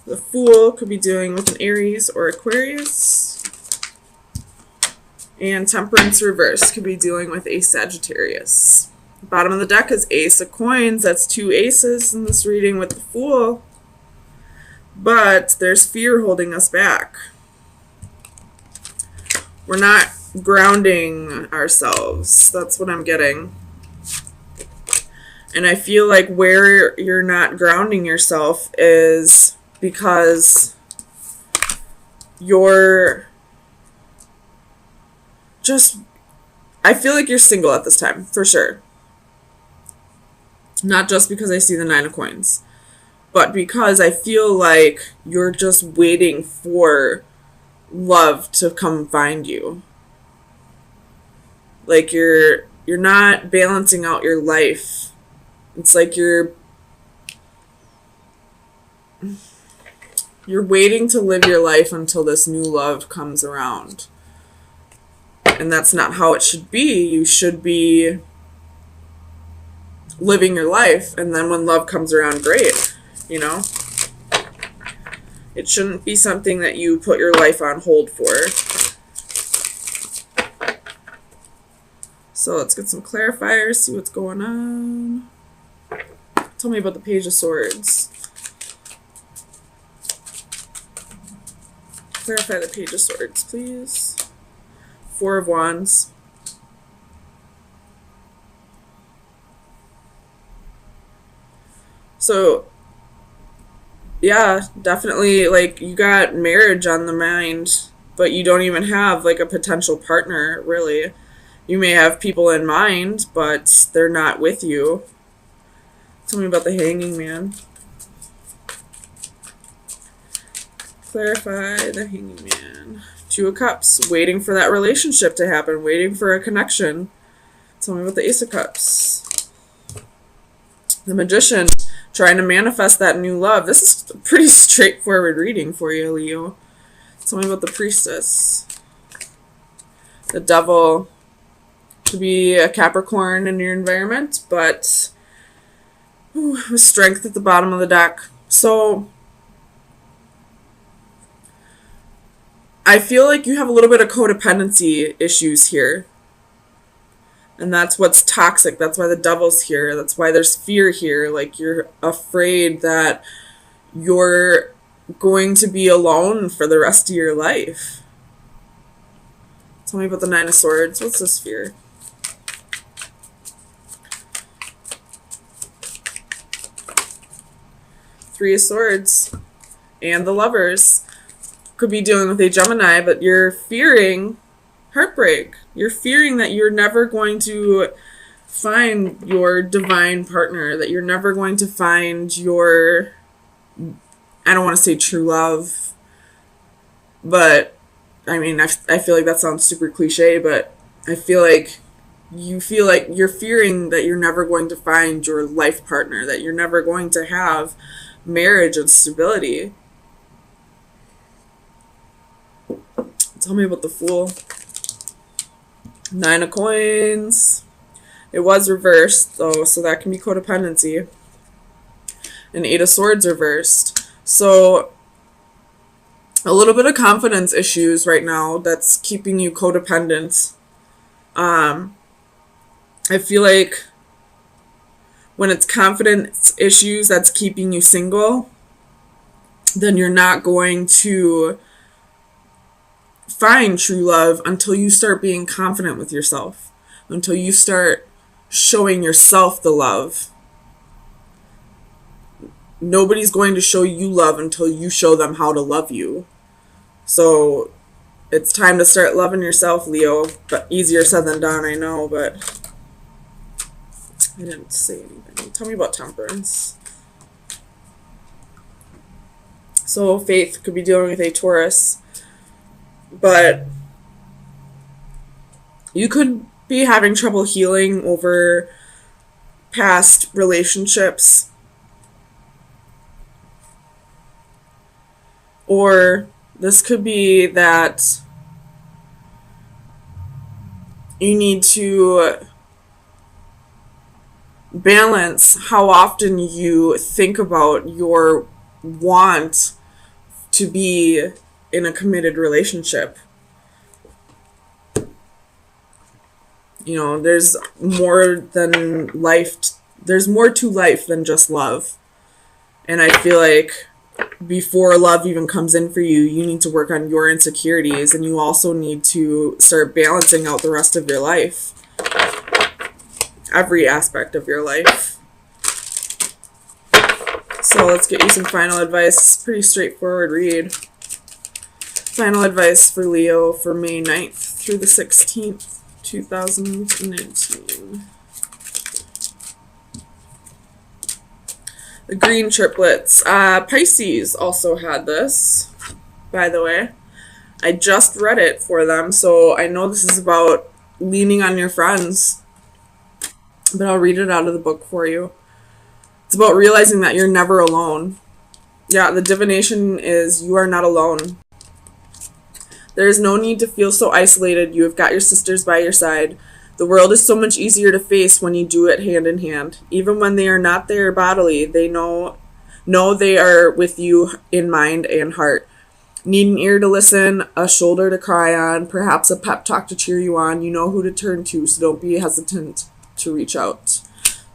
The Fool could be dealing with an Aries or Aquarius. And Temperance reverse could be dealing with a Sagittarius. Bottom of the deck is Ace of Coins. That's 2 aces in this reading with the Fool. But there's fear holding us back. We're not grounding ourselves. That's what I'm getting. And I feel like where you're not grounding yourself is because you're just, I feel like you're single at this time, for sure. Not just because I see the 9 of Coins, but because I feel like you're just waiting for love to come find you. Like you're not balancing out your life. It's like you're waiting to live your life until this new love comes around. And that's not how it should be. You should be living your life, and then when love comes around, great, you know? It shouldn't be something that you put your life on hold for. So let's get some clarifiers, see what's going on. Tell me about the Page of Swords. Clarify the Page of Swords, please. 4 of Wands. So, yeah, definitely, like, you got marriage on the mind, but you don't even have, like, a potential partner, really. You may have people in mind, but they're not with you. Tell me about the Hanging Man. Clarify the Hanging Man. 2 of Cups, waiting for that relationship to happen, waiting for a connection. Tell me about the Ace of Cups. The Magician, trying to manifest that new love. This is a pretty straightforward reading for you, Leo. Tell me about the Priestess. The Devil, to be a Capricorn in your environment, but with Strength at the bottom of the deck. So I feel like you have a little bit of codependency issues here. And that's what's toxic. That's why the Devil's here. That's why there's fear here. Like, you're afraid that you're going to be alone for the rest of your life. Tell me about the 9 of Swords. What's this fear? Three of Swords. And the Lovers. Could be dealing with a Gemini, but you're fearing heartbreak. You're fearing that you're never going to find your divine partner, that you're never going to find your, I don't want to say true love, but I mean, I feel like that sounds super cliche, but I feel like you feel like you're fearing that you're never going to find your life partner, that you're never going to have marriage and stability. Tell me about the Fool. 9 of Coins. It was reversed, though, so that can be codependency. And 8 of Swords reversed. So, a little bit of confidence issues right now that's keeping you codependent. I feel like when it's confidence issues that's keeping you single, then you're not going to find true love until you start being confident with yourself, until you start showing yourself the love. Nobody's going to show you love until you show them how to love you. So it's time to start loving yourself, Leo. But easier said than done, I know, but I didn't say anything. Tell me about Temperance. So Faith could be dealing with a Taurus, but you could be having trouble healing over past relationships. Or this could be that you need to balance how often you think about your want to be in a committed relationship. You know, there's more than life. There's more to life than just love. And I feel like before love even comes in for you, you need to work on your insecurities, and you also need to start balancing out the rest of your life. Every aspect of your life. So let's get you some final advice. Pretty straightforward read. Final advice for Leo for May 9th through the 16th, 2019. The green triplets. Pisces also had this, by the way. I just read it for them, so I know this is about leaning on your friends. But I'll read it out of the book for you. It's about realizing that you're never alone. Yeah, the divination is you are not alone. There is no need to feel so isolated. You have got your sisters by your side. The world is so much easier to face when you do it hand in hand. Even when they are not there bodily, they know they are with you in mind and heart. Need an ear to listen, a shoulder to cry on, perhaps a pep talk to cheer you on. You know who to turn to, so don't be hesitant to reach out.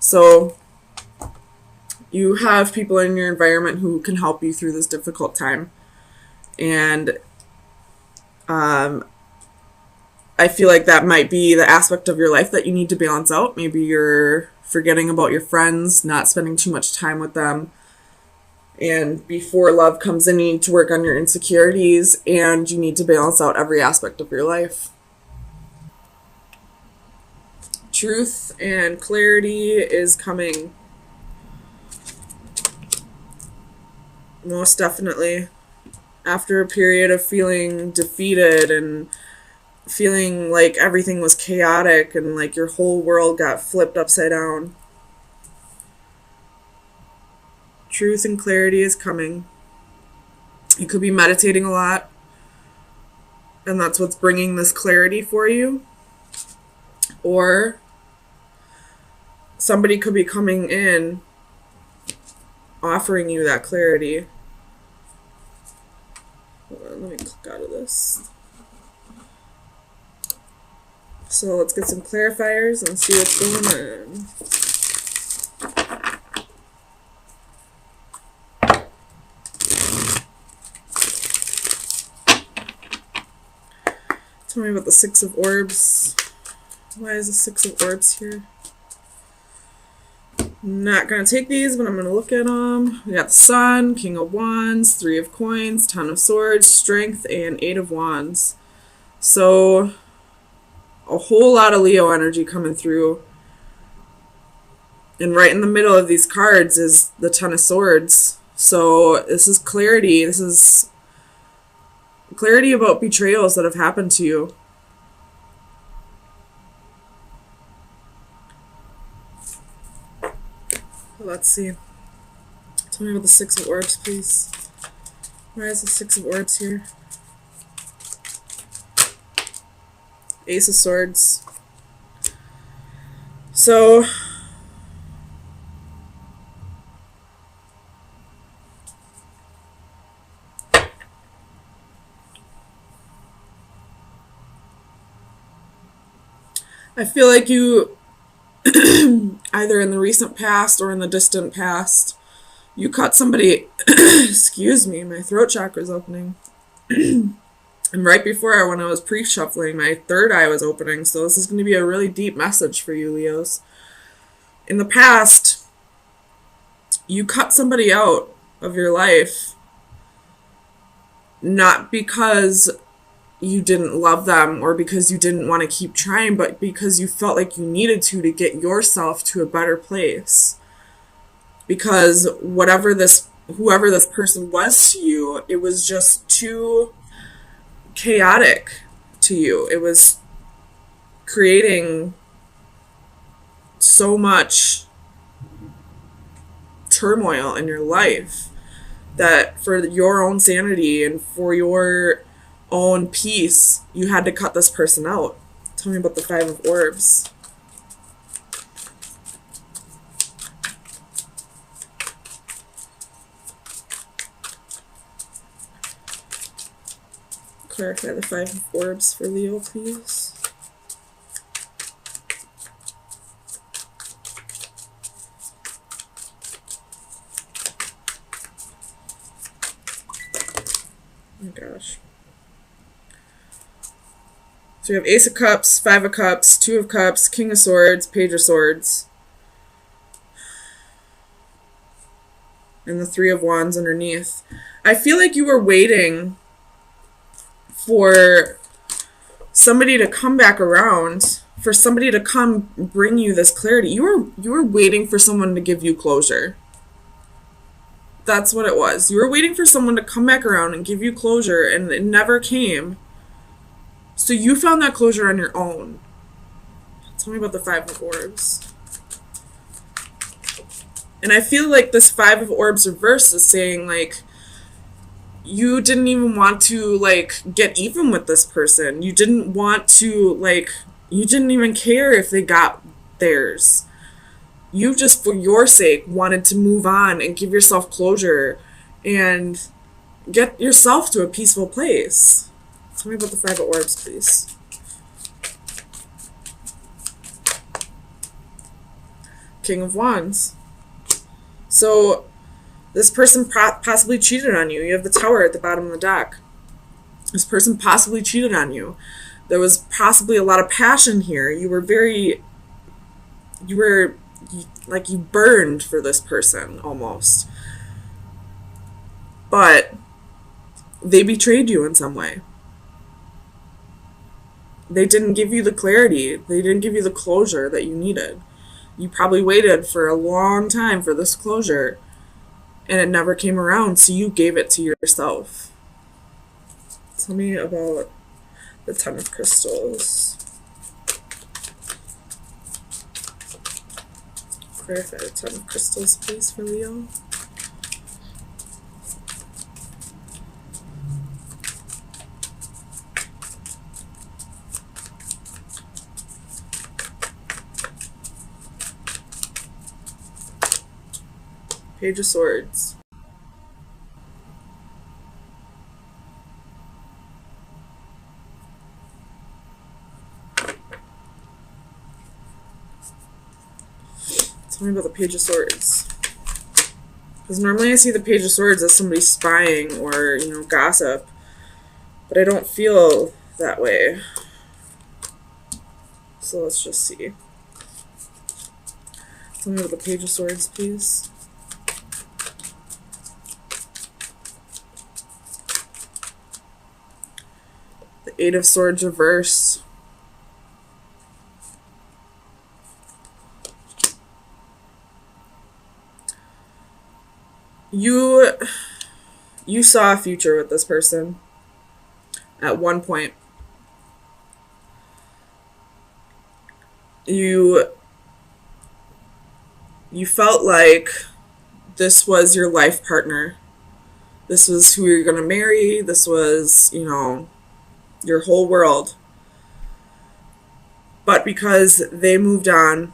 So you have people in your environment who can help you through this difficult time. And I feel like that might be the aspect of your life that you need to balance out. Maybe you're forgetting about your friends, not spending too much time with them. And before love comes in, you need to work on your insecurities, and you need to balance out every aspect of your life. Truth and clarity is coming. Most definitely. After a period of feeling defeated and feeling like everything was chaotic and like your whole world got flipped upside down. Truth and clarity is coming. You could be meditating a lot, and that's what's bringing this clarity for you. Or somebody could be coming in offering you that clarity. Hold on, let me click out of this. So let's get some clarifiers and see what's going on. Tell me about the Six of Orbs. Why is the Six of Orbs here? I'm not going to take these, but I'm going to look at them. We got the Sun, King of Wands, Three of Coins, Ten of Swords, Strength, and Eight of Wands. So a whole lot of Leo energy coming through. And right in the middle of these cards is the Ten of Swords. So this is clarity. This is clarity about betrayals that have happened to you. Let's see. Tell me about the Six of Orbs, please. Why is the Six of Orbs here? Ace of Swords. So I feel like you either in the recent past or in the distant past, you caught somebody excuse me, my throat chakra's opening. And right before, when I was pre-shuffling, my third eye was opening. So this is going to be a really deep message for you, Leos. In the past, you cut somebody out of your life, not because you didn't love them or because you didn't want to keep trying, but because you felt like you needed to get yourself to a better place. Because whoever this person was to you, it was just too chaotic to you. It was creating so much turmoil in your life that for your own sanity and for your own peace, you had to cut this person out. Tell me about the Five of Orbs. Clarify the Five of Orbs for Leo, please. Oh my gosh. So we have Ace of Cups, Five of Cups, Two of Cups, King of Swords, Page of Swords. And the Three of Wands underneath. I feel like you were waiting for somebody to come back around, for somebody to come bring you this clarity. You were waiting for someone to give you closure. That's what it was. You were waiting for someone to come back around and give you closure, and it never came. So you found that closure on your own. Tell me about the Five of Orbs. And I feel like this Five of Orbs reverse is saying, like, you didn't even want to, like, get even with this person. You didn't want to, like, you didn't even care if they got theirs. You just, for your sake, wanted to move on and give yourself closure and get yourself to a peaceful place. Tell me about the Five of Orbs, please. King of Wands. So, this person possibly cheated on you. You have the Tower at the bottom of the deck. This person possibly cheated on you. There was possibly a lot of passion here. You burned for this person, almost. But they betrayed you in some way. They didn't give you the clarity. They didn't give you the closure that you needed. You probably waited for a long time for this closure, and it never came around, so you gave it to yourself. Tell me about the Ten of Crystals. Clarify the Ten of Crystals, please, for Leo. Page of Swords. Tell me about the Page of Swords. Because normally I see the Page of Swords as somebody spying or, you know, gossip. But I don't feel that way. So let's just see. Tell me about the Page of Swords, please. The Eight of Swords reverse. You saw a future with this person at one point. You felt like this was your life partner. This was who you're going to marry. This was, you know, your whole world. But because they moved on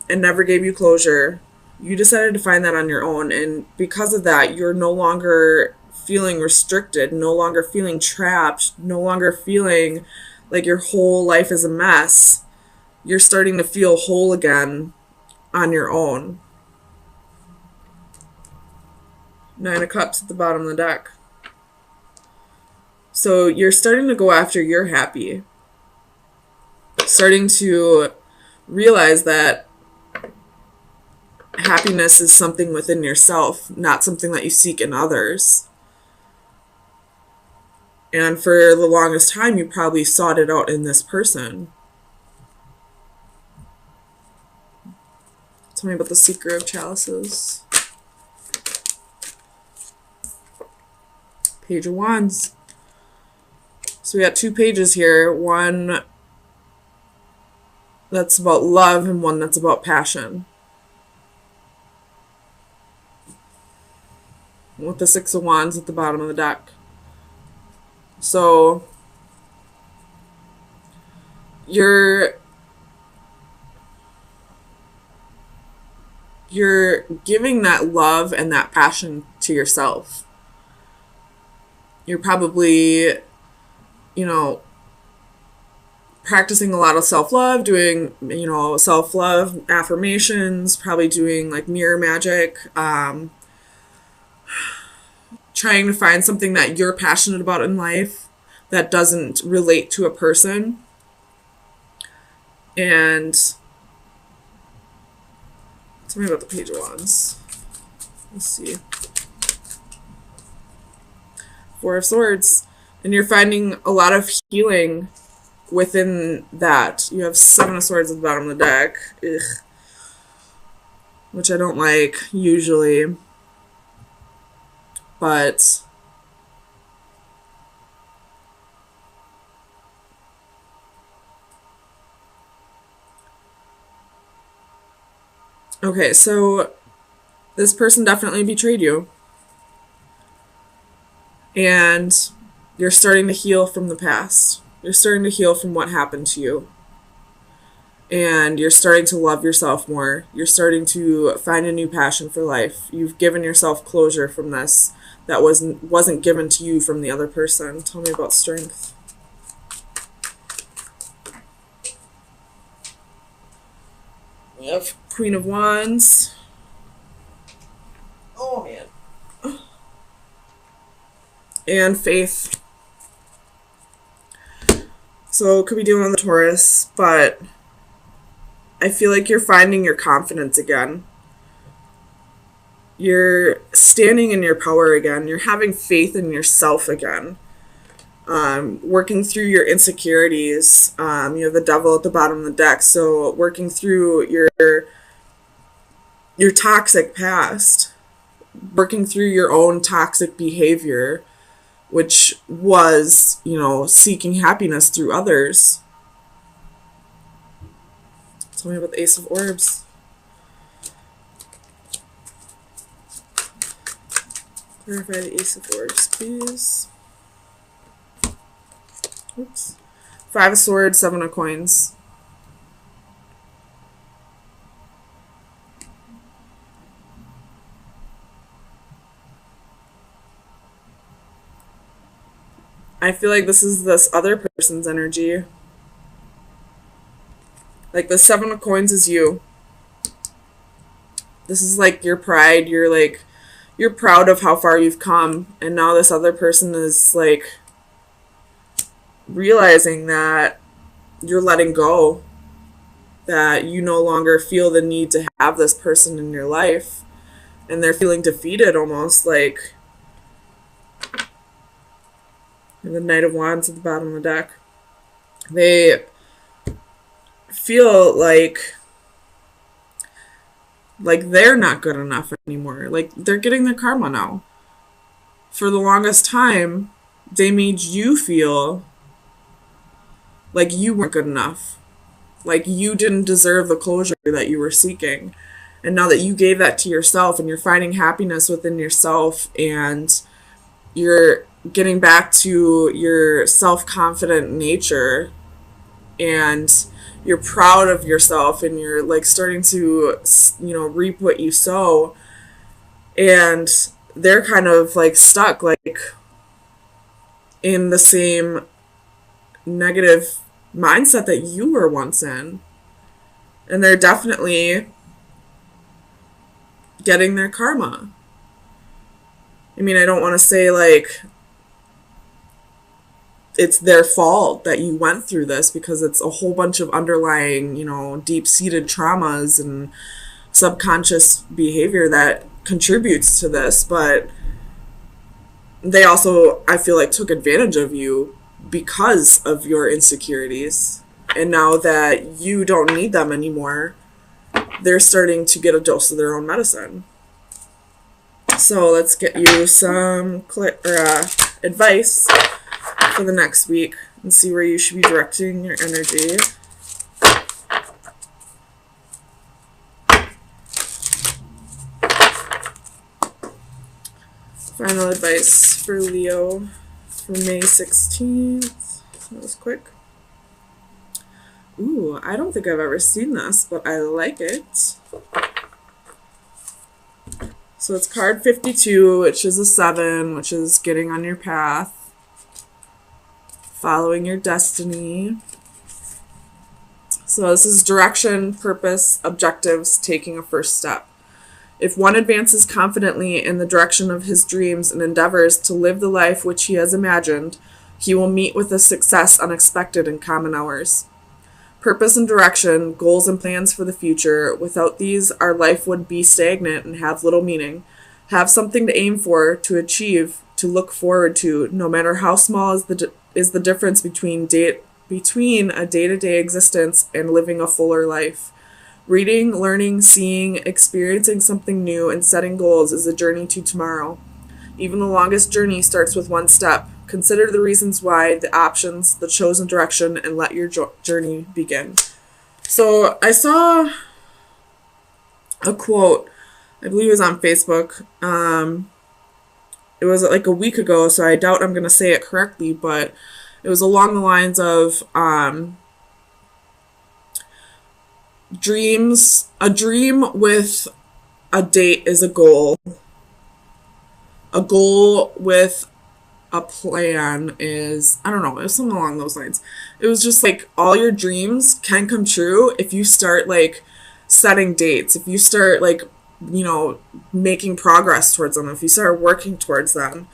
and never gave you closure, you decided to find that on your own. And because of that, you're no longer feeling restricted, no longer feeling trapped, no longer feeling like your whole life is a mess. You're starting to feel whole again on your own. Nine of Cups at the bottom of the deck. So you're starting to go after your happy. Starting to realize that happiness is something within yourself, not something that you seek in others. And for the longest time, you probably sought it out in this person. Tell me about the Seeker of Chalices. Page of Wands. So we got two pages here. One that's about love and one that's about passion. With the Six of Wands at the bottom of the deck. So you're giving that love and that passion to yourself. You're probably you know, practicing a lot of self-love, doing, you know, self-love affirmations, probably doing like mirror magic, trying to find something that you're passionate about in life that doesn't relate to a person. And tell me about the Page of Wands. Let's see. Four of Swords. And you're finding a lot of healing within that. You have Seven of Swords at the bottom of the deck. Ugh. Which I don't like usually. But okay, so this person definitely betrayed you. And you're starting to heal from the past. You're starting to heal from what happened to you. And you're starting to love yourself more. You're starting to find a new passion for life. You've given yourself closure from this that wasn't given to you from the other person. Tell me about strength. We have Queen of Wands. Oh, man. And faith. So it could be dealing with the Taurus, but I feel like you're finding your confidence again. You're standing in your power again. You're having faith in yourself again. Working through your insecurities. You have the Devil at the bottom of the deck, so working through your toxic past. Working through your own toxic behavior, which was, you know, seeking happiness through others. Tell me about the Ace of Orbs. Clarify the Ace of Orbs, please. Oops. Five of Swords, Seven of Coins. I feel like this is this other person's energy. Like the Seven of Coins is you. This is like your pride. You're proud of how far you've come. And now this other person is like realizing that you're letting go. That you no longer feel the need to have this person in your life. And they're feeling defeated almost, like. And the Knight of Wands at the bottom of the deck. They feel like they're not good enough anymore. Like they're getting their karma now. For the longest time, they made you feel like you weren't good enough. Like you didn't deserve the closure that you were seeking. And now that you gave that to yourself and you're finding happiness within yourself and you're getting back to your self-confident nature and you're proud of yourself and you're like starting to, you know, reap what you sow, and they're kind of like stuck like in the same negative mindset that you were once in, and they're definitely getting their karma. I mean, I don't want to say like it's their fault that you went through this, because it's a whole bunch of underlying, you know, deep-seated traumas and subconscious behavior that contributes to this, but they also, I feel like, took advantage of you because of your insecurities. And now that you don't need them anymore, they're starting to get a dose of their own medicine. So let's get you some advice for the next week and see where you should be directing your energy. Final advice for Leo for May 16th. That was quick. Ooh, I don't think I've ever seen this, but I like it. So it's card 52, which is a 7, which is getting on your path. following your destiny. So this is direction, purpose, objectives, taking a first step. If one advances confidently in the direction of his dreams and endeavors to live the life which he has imagined, he will meet with a success unexpected in common hours. Purpose and direction, goals and plans for the future. Without these, our life would be stagnant and have little meaning. Have something to aim for, to achieve, to look forward to, no matter how small is the difference between a day-to-day existence and living a fuller life. Reading, learning, seeing, experiencing something new, and setting goals is a journey to tomorrow. Even the longest journey starts with one step. Consider the reasons why, the options, the chosen direction, and let your journey begin. So I saw a quote, I believe it was on Facebook. It was like a week ago, so I doubt I'm going to say it correctly, but it was along the lines of dreams. A dream with a date is a goal. A goal with a plan is, I don't know, it was something along those lines. It was just like all your dreams can come true if you start like setting dates, if you start like, you know, making progress towards them, if you start working towards them,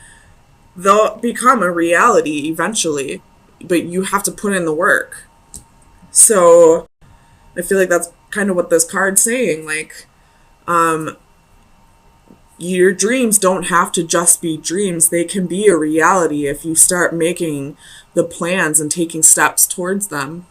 they'll become a reality eventually, but you have to put in the work. So I feel like that's kind of what this card's saying. Like, your dreams don't have to just be dreams. They can be a reality if you start making the plans and taking steps towards them.